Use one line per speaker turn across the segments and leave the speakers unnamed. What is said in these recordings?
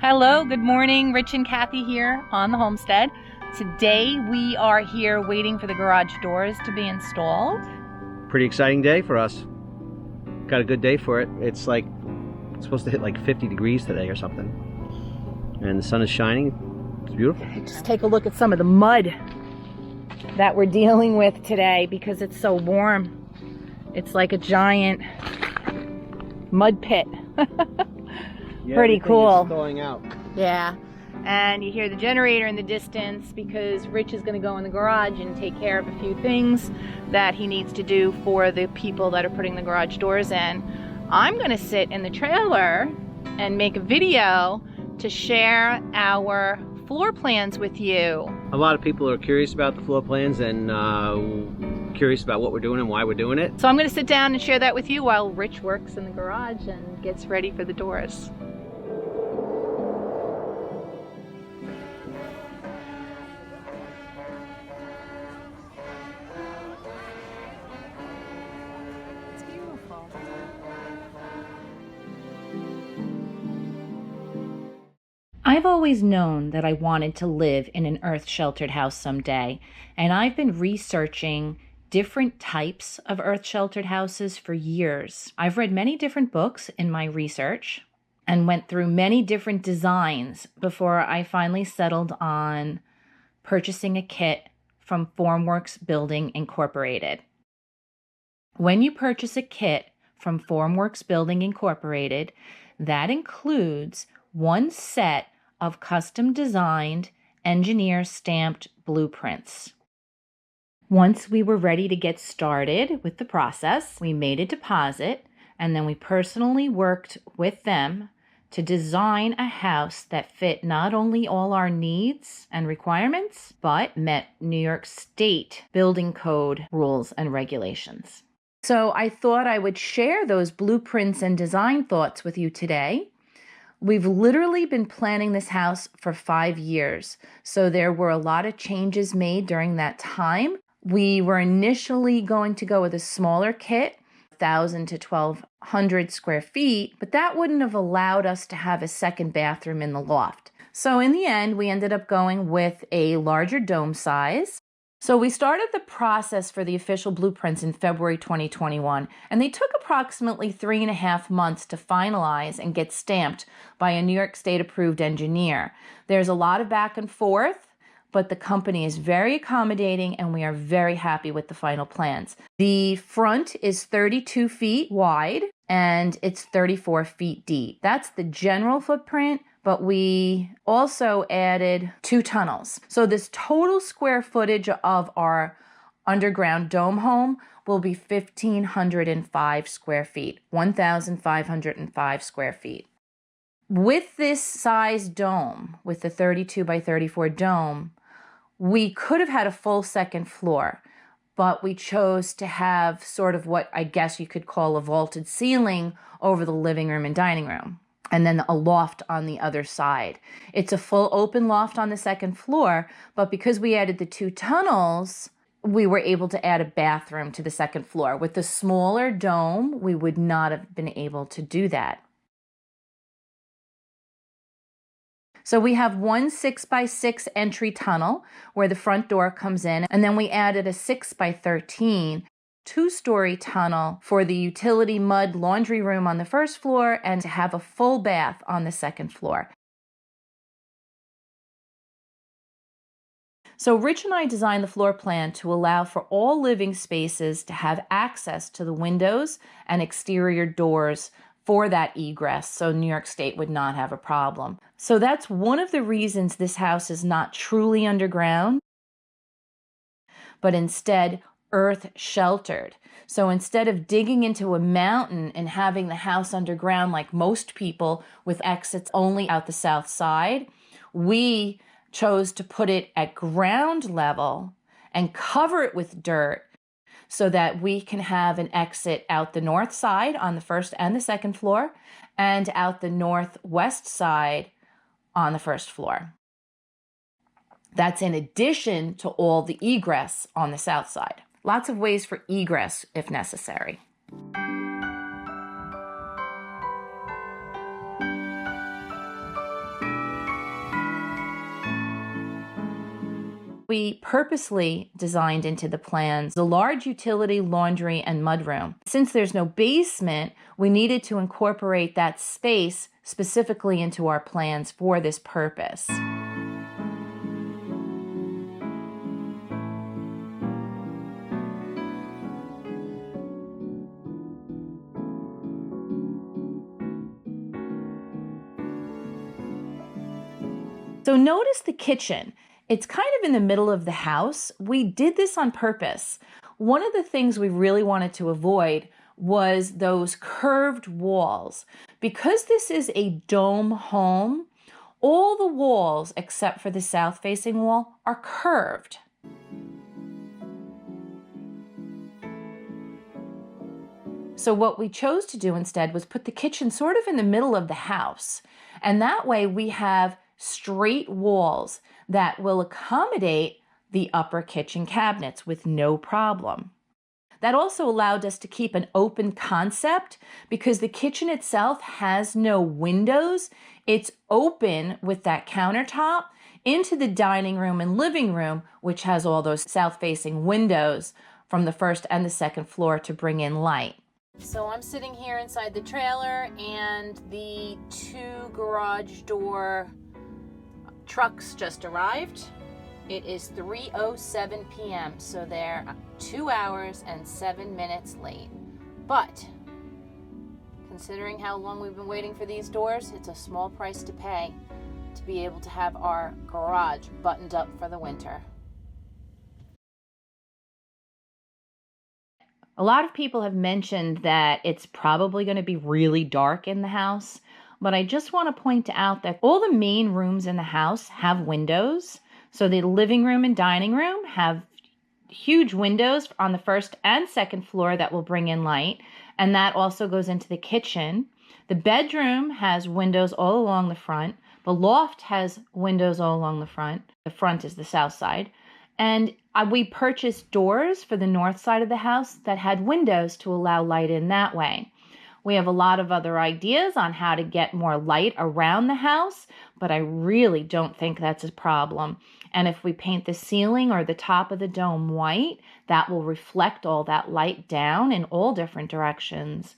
Hello, good morning. Rich and Kathy here on the homestead. Today we are here waiting for the garage doors to be installed.
Pretty exciting day for us. Got a good day for it. It's supposed to hit like 50 degrees today or something. And the sun is shining. It's beautiful.
Just take a look at some of the mud that we're dealing with today because it's so warm. It's like a giant mud pit.
Yeah,
pretty cool.
Is thawing out.
Yeah, and you hear the generator in the distance because Rich is going to go in the garage and take care of a few things that he needs to do for the people that are putting the garage doors in. I'm going to sit in the trailer and make a video to share our floor plans with you.
A lot of people are curious about the floor plans and curious about what we're doing and why we're doing it.
So I'm going to sit down and share that with you while Rich works in the garage and gets ready for the doors. I've always known that I wanted to live in an earth-sheltered house someday, and I've been researching different types of earth-sheltered houses for years. I've read many different books in my research and went through many different designs before I finally settled on purchasing a kit from Formworks Building Inc. When you purchase a kit from Formworks Building Inc., that includes one set of custom-designed, engineer-stamped blueprints. Once we were ready to get started with the process, we made a deposit, and then we personally worked with them to design a house that fit not only all our needs and requirements, but met New York State building code rules and regulations. So I thought I would share those blueprints and design thoughts with you today. We've literally been planning this house for 5 years, so there were a lot of changes made during that time. We were initially going to go with a smaller kit, 1,000 to 1,200 square feet, but that wouldn't have allowed us to have a second bathroom in the loft. So in the end, we ended up going with a larger dome size. So we started the process for the official blueprints in February 2021, and they took approximately 3.5 months to finalize and get stamped by a New York State approved engineer. There's a lot of back and forth, but the company is very accommodating and we are very happy with the final plans. The front is 32 feet wide and it's 34 feet deep. That's the general footprint, but we also added 2 tunnels. So this total square footage of our underground dome home will be 1,505 square feet, 1,505 square feet. With this size dome, with the 32 by 34 dome, we could have had a full second floor, but we chose to have sort of what I guess you could call a vaulted ceiling over the living room and dining room, and then a loft on the other side. It's a full open loft on the second floor, but because we added the 2 tunnels, we were able to add a bathroom to the second floor. With the smaller dome, we would not have been able to do that. So we have one 6x6 entry tunnel where the front door comes in, and then we added a 6x13 2-story tunnel for the utility mud laundry room on the first floor and to have a full bath on the second floor. So Rich and I designed the floor plan to allow for all living spaces to have access to the windows and exterior doors for that egress, so New York State would not have a problem. So that's one of the reasons this house is not truly underground, but instead earth sheltered. So instead of digging into a mountain and having the house underground like most people with exits only out the south side, we chose to put it at ground level and cover it with dirt so that we can have an exit out the north side on the first and the second floor and out the northwest side on the first floor. That's in addition to all the egress on the south side. Lots of ways for egress if necessary. We purposely designed into the plans the large utility, laundry, and mudroom. Since there's no basement, we needed to incorporate that space specifically into our plans for this purpose. So notice the kitchen. It's kind of in the middle of the house. We did this on purpose. One of the things we really wanted to avoid was those curved walls. Because this is a dome home, all the walls except for the south-facing wall are curved. So what we chose to do instead was put the kitchen sort of in the middle of the house. And that way we have straight walls that will accommodate the upper kitchen cabinets with no problem. That also allowed us to keep an open concept because the kitchen itself has no windows. It's open with that countertop into the dining room and living room, which has all those south-facing windows from the first and the second floor to bring in light. So I'm sitting here inside the trailer, and the 2 garage door trucks just arrived. It is 3:07 p.m., so they're 2 hours and 7 minutes late. But considering how long we've been waiting for these doors, it's a small price to pay to be able to have our garage buttoned up for the winter. A lot of people have mentioned that it's probably going to be really dark in the house, but I just want to point out that all the main rooms in the house have windows. So the living room and dining room have huge windows on the first and second floor that will bring in light, and that also goes into the kitchen. The bedroom has windows all along the front. The loft has windows all along the front. The front is the south side. And we purchased doors for the north side of the house that had windows to allow light in that way. We have a lot of other ideas on how to get more light around the house, but I really don't think that's a problem. And if we paint the ceiling or the top of the dome white, that will reflect all that light down in all different directions.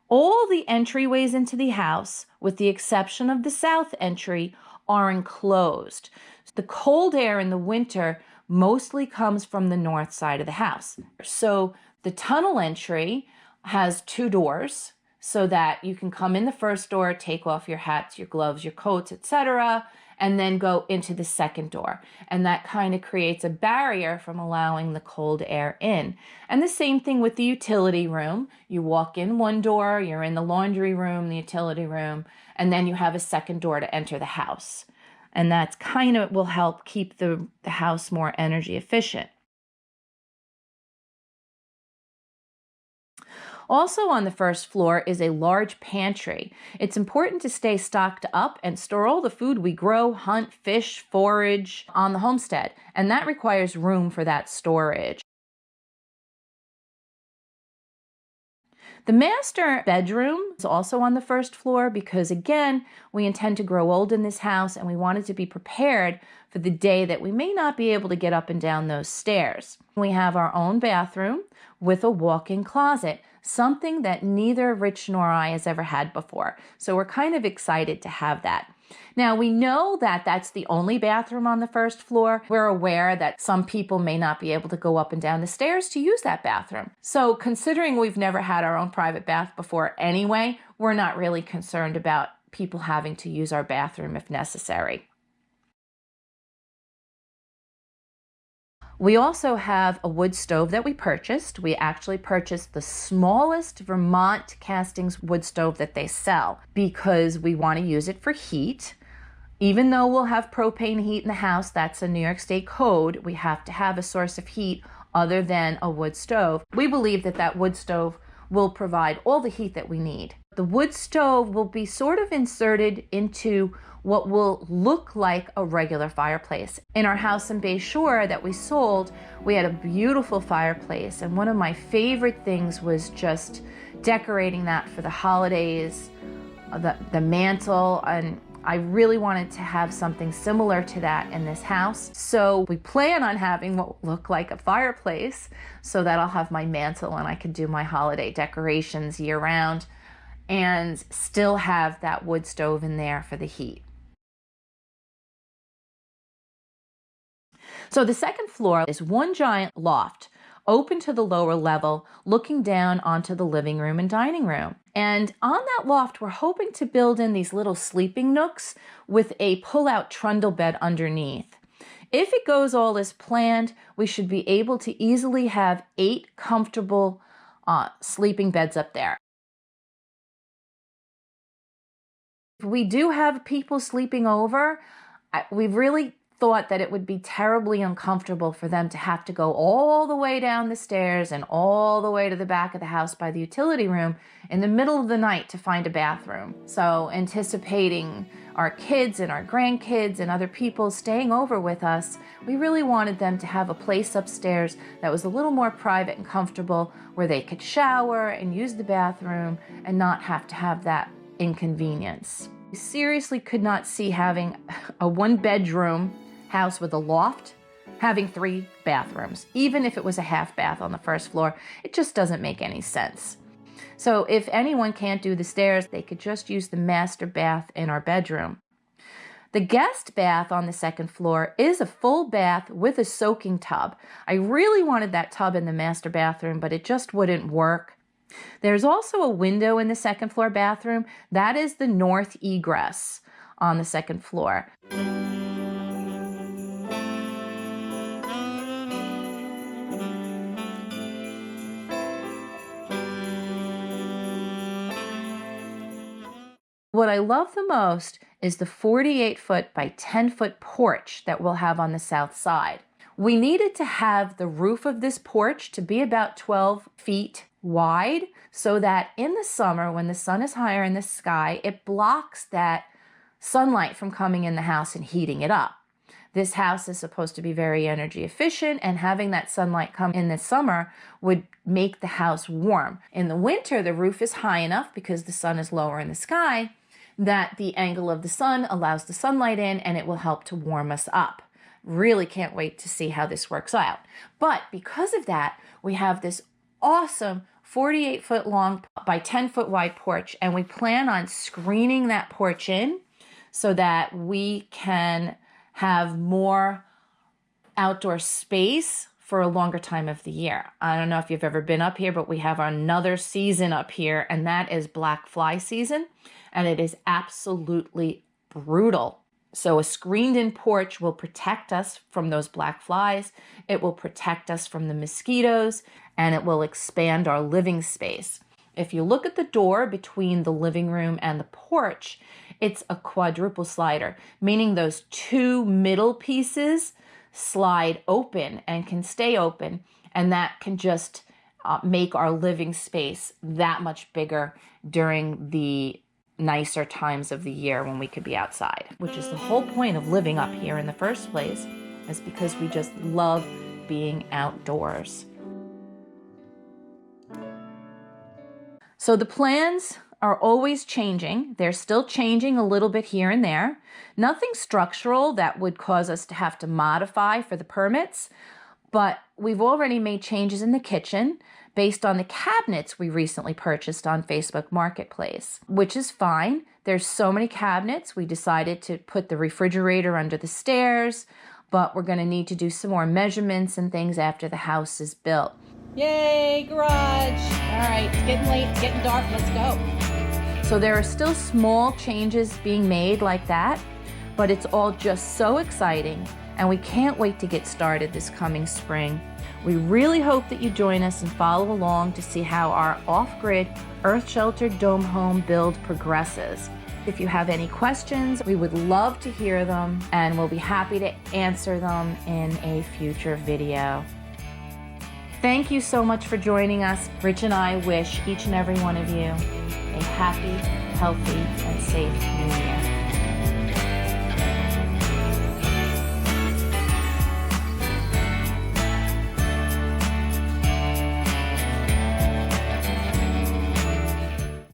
All the entryways into the house, with the exception of the south entry, are enclosed. The cold air in the winter mostly comes from the north side of the house. So the tunnel entry has 2 doors so that you can come in the first door, take off your hats, your gloves, your coats, etc., and then go into the second door. And that kind of creates a barrier from allowing the cold air in. And the same thing with the utility room. You walk in one door, you're in the laundry room, the utility room, and then you have a second door to enter the house. And that's kind of will help keep the house more energy efficient. Also on the first floor is a large pantry. It's important to stay stocked up and store all the food we grow, hunt, fish, forage on the homestead, and that requires room for that storage. The master bedroom is also on the first floor because, again, we intend to grow old in this house and we wanted to be prepared for the day that we may not be able to get up and down those stairs. We have our own bathroom with a walk-in closet, something that neither Rich nor I has ever had before. So we're kind of excited to have that. Now, we know that that's the only bathroom on the first floor. We're aware that some people may not be able to go up and down the stairs to use that bathroom. So considering we've never had our own private bath before anyway, we're not really concerned about people having to use our bathroom if necessary. We also have a wood stove that we purchased. We actually purchased the smallest Vermont castings wood stove that they sell because we want to use it for heat. Even though we'll have propane heat in the house, that's a New York State code, we have to have a source of heat other than a wood stove. We believe that that wood stove will provide all the heat that we need. The wood stove will be sort of inserted into what will look like a regular fireplace. In our house in Bay Shore that we sold, we had a beautiful fireplace, and one of my favorite things was just decorating that for the holidays, the mantle, and I really wanted to have something similar to that in this house. So we plan on having what will look like a fireplace so that I'll have my mantle and I can do my holiday decorations year round and still have that wood stove in there for the heat. So the second floor is one giant loft, open to the lower level, looking down onto the living room and dining room. And on that loft, we're hoping to build in these little sleeping nooks with a pull-out trundle bed underneath. If it goes all as planned, we should be able to easily have 8 comfortable sleeping beds up there. If we do have people sleeping over, we've really thought that it would be terribly uncomfortable for them to have to go all the way down the stairs and all the way to the back of the house by the utility room in the middle of the night to find a bathroom. So anticipating our kids and our grandkids and other people staying over with us, we really wanted them to have a place upstairs that was a little more private and comfortable where they could shower and use the bathroom and not have to have that inconvenience. We seriously could not see having a 1-bedroom house with a loft having 3 bathrooms. Even if it was a half bath on the first floor, it just doesn't make any sense. So if anyone can't do the stairs, they could just use the master bath in our bedroom. The guest bath on the second floor is a full bath with a soaking tub. I really wanted that tub in the master bathroom, but it just wouldn't work. There's also a window in the second floor bathroom. That is the north egress on the second floor. What I love the most is the 48-foot by 10-foot porch that we'll have on the south side. We needed to have the roof of this porch to be about 12 feet wide so that in the summer when the sun is higher in the sky, it blocks that sunlight from coming in the house and heating it up. This house is supposed to be very energy efficient, and having that sunlight come in the summer would make the house warm. In the winter, the roof is high enough because the sun is lower in the sky that the angle of the sun allows the sunlight in and it will help to warm us up. Really can't wait to see how this works out. But because of that, we have this awesome 48-foot long by 10-foot wide porch, and we plan on screening that porch in so that we can have more outdoor space for a longer time of the year. I don't know if you've ever been up here, but we have another season up here, and that is black fly season, and it is absolutely brutal. So a screened-in porch will protect us from those black flies, it will protect us from the mosquitoes, and it will expand our living space. If you look at the door between the living room and the porch, it's a quadruple slider, meaning those 2 middle pieces slide open and can stay open, and that can just make our living space that much bigger during the nicer times of the year when we could be outside, which is the whole point of living up here in the first place, is because we just love being outdoors. So the plans are always changing. They're still changing a little bit here and there. Nothing structural that would cause us to have to modify for the permits, but we've already made changes in the kitchen based on the cabinets we recently purchased on Facebook Marketplace, which is fine. There's so many cabinets. We decided to put the refrigerator under the stairs, but we're going to need to do some more measurements and things after the house is built. Yay, garage! All right, it's getting late, it's getting dark, let's go. So there are still small changes being made like that, but it's all just so exciting, and we can't wait to get started this coming spring. We really hope that you join us and follow along to see how our off-grid, earth-sheltered dome home build progresses. If you have any questions, we would love to hear them, and we'll be happy to answer them in a future video. Thank you so much for joining us. Rich and I wish each and every one of you a happy, healthy, and safe New Year.